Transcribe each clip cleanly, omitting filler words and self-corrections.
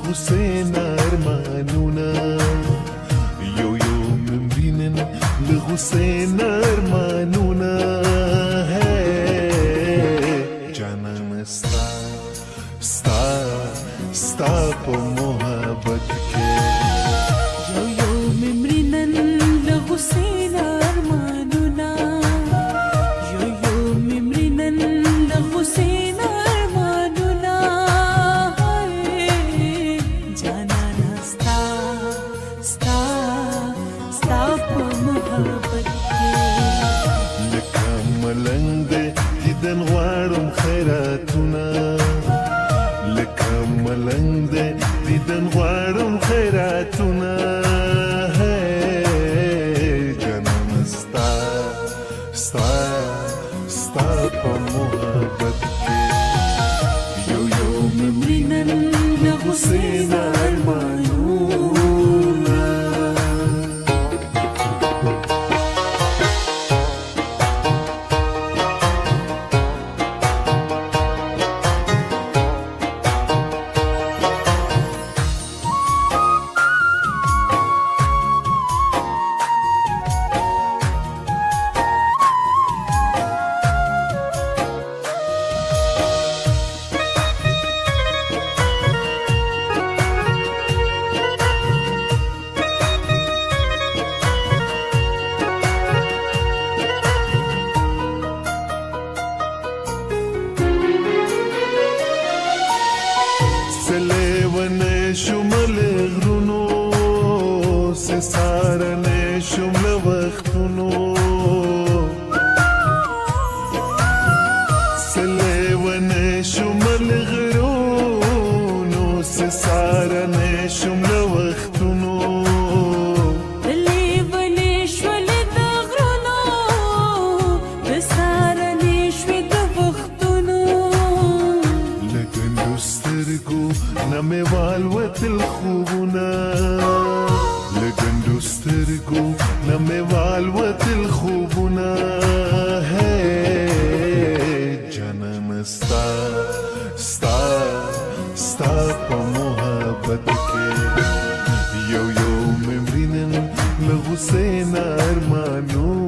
لحسين أرمانونا يوم مبينن لحسين أرمانونا جانا ستا په محبت کې یو ممرینن لحسین ارمانونا یو ممرینن لحسین ارمانونا جانانا ستا په محبت کې لکه ملنګ دې دیدن غواړم خیراتونه لکه ملنګ دې دیدن غواړم خیراتونه جانان ستا په محبت کې یو ممرینن لحسین ارمانونا سلیوانه شمل غرونو سسارنه شمل وختونو سلیوانه شمل غرونو سسارنه شمل وختونو نمې والوت الخوبونه لګندو سترګو نمې والوت الخوبونه جانان ستا په محبت کې یو ممرینن لحسین ارمانونا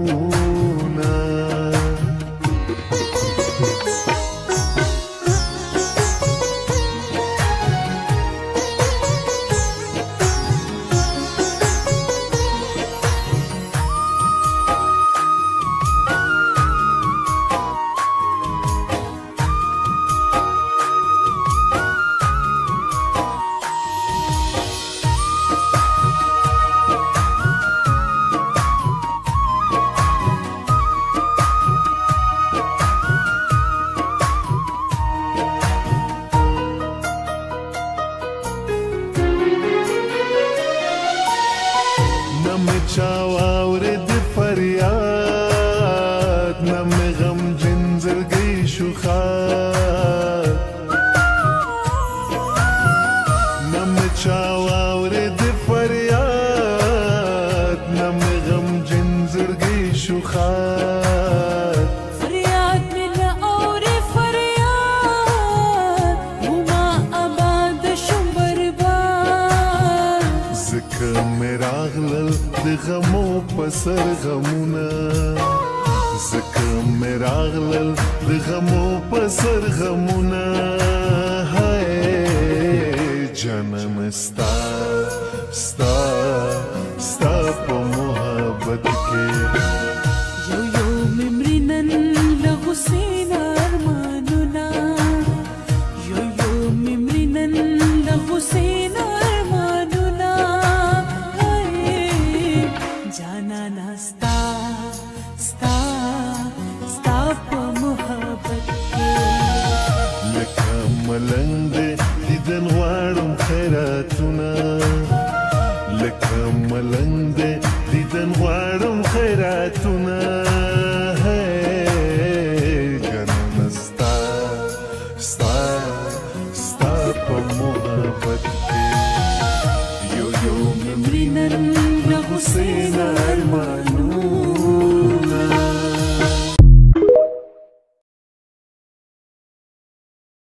چاواورد فریاد نم غم جنزرگی شوخات نم چاواورد فریاد نم غم جنزرگی شوخات فریاد من اور فریاد وما آباد شم برباد ذکر میرا غلل د غمو پسر غمونه ذکر مې راغلل د غمو پسر غمونه جانان ستا په محبت کې یو ممرینن لحسین ارمانونا یو ممرینن لحسین ارمانونا جانانا ستا په محبت کې لکه ملنګ دې